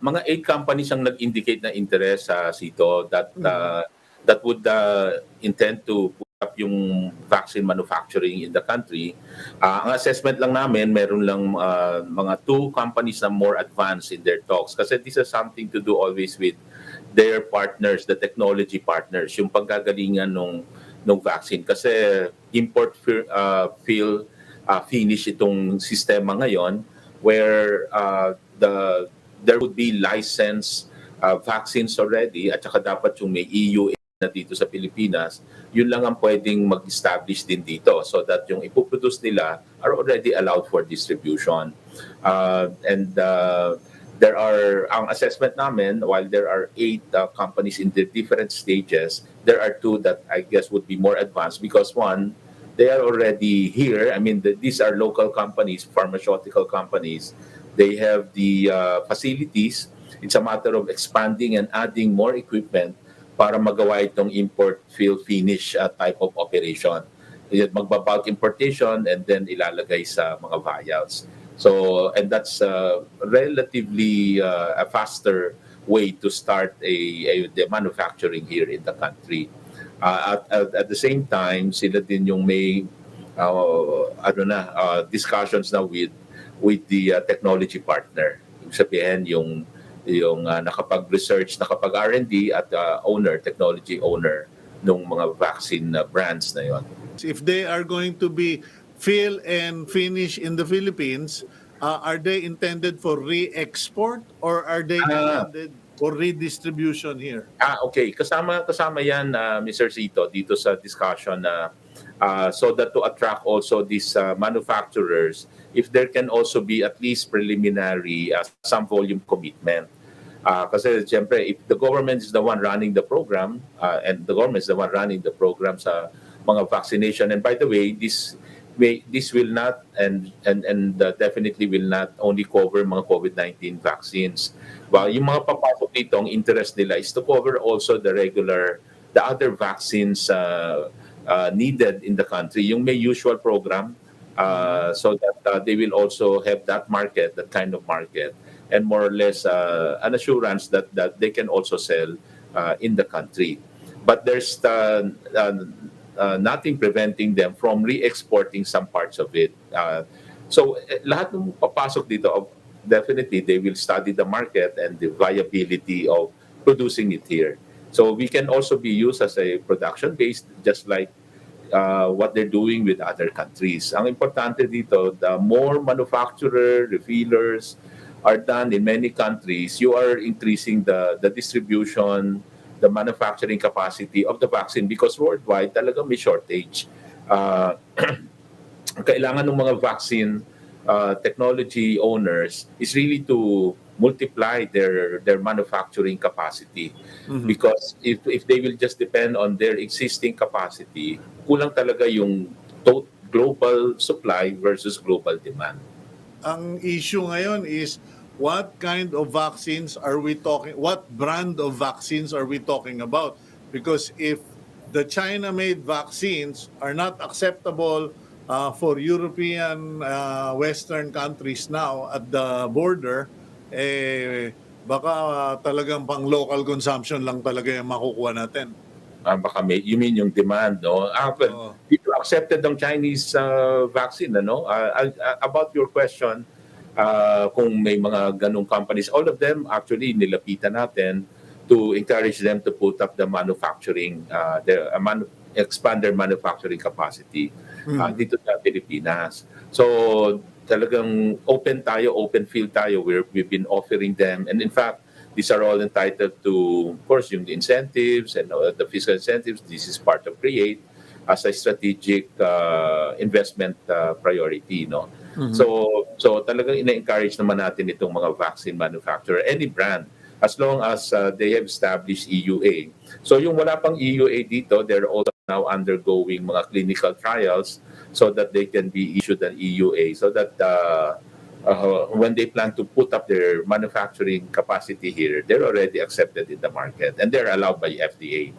mga 8 companies ang nag-indicate na interest sa Sito that would intend to put up yung vaccine manufacturing in the country. Ang assessment lang namin, meron lang mga 2 companies na more advanced in their talks kasi this has something to do always with their partners, the technology partners, yung panggagalingan nung vaccine kasi import fill finish itong sistema ngayon where there would be licensed vaccines already at saka dapat yung may EU na dito sa Pilipinas, yun lang ang pwedeng mag-establish din dito so that yung ipoproduce nila are already allowed for distribution. There are, ang assessment namin, while there are 8 companies in the different stages, there are 2 that I guess would be more advanced because one, they are already here. I mean, these are local companies, pharmaceutical companies. They have the facilities. It's a matter of expanding and adding more equipment para magawa itong import, fill, finish type of operation. Magbabulk importation and then ilalagay sa mga vials. So, and that's relatively a faster way to start the manufacturing here in the country. At the same time, sila din yung may discussions na with the technology partner. Ibig sabihin yung nakapag-research, nakapag-R&D at technology owner ng mga vaccine brands na yon. If they are going to be fill and finish in the Philippines, are they intended for re-export or are they intended for redistribution here? Okay. Kasama yan, Mr. Zito, dito sa discussion na so that to attract also these manufacturers, if there can also be at least preliminary some volume commitment. Kasi siyempre, if the government is the one running the program, and the government is the one running the program sa mga vaccination, and by the way, this will not and definitely will not only cover mga COVID-19 vaccines. Well, yung mga papasok dito, ang interest nila is to cover also the other vaccines needed in the country, yung may usual program, so that they will also have that kind of market, and more or less an assurance that they can also sell in the country. But there's nothing preventing them from re-exporting some parts of it. So lahat ng papasok dito, definitely they will study the market and the viability of producing it here. So we can also be used as a production base, just like what they're doing with other countries. Ang importante dito, the more manufacturer, refillers are done in many countries, you are increasing the distribution, the manufacturing capacity of the vaccine because worldwide talaga may shortage. Kailangan ng mga vaccine technology owners is really to multiply their manufacturing capacity. Mm-hmm. Because if they will just depend on their existing capacity, kulang talaga yung global supply versus global demand. Ang issue ngayon is what kind of vaccines are we talking, what brand of vaccines are we talking about? Because if the China-made vaccines are not acceptable for European Western countries now at the border, baka talagang pang local consumption lang talaga yung makukuha natin. Baka you mean yung demand, no? Dito accepted ng Chinese vaccine, ano? About your question, kung may mga ganong companies, all of them actually nilapitan natin to encourage them to put up the manufacturing, expand their manufacturing capacity dito sa Pilipinas. So talagang open field tayo, we've been offering them, and in fact, these are all entitled to, of course, yung incentives and the fiscal incentives. This is part of CREATE as a strategic investment priority, no? Mm-hmm. So talagang ina-encourage naman natin itong mga vaccine manufacturer, any brand, as long as they have established EUA. So yung wala pang EUA dito, they're also now undergoing mga clinical trials so that they can be issued an EUA, so that when they plan to put up their manufacturing capacity here, they're already accepted in the market and they're allowed by FDA.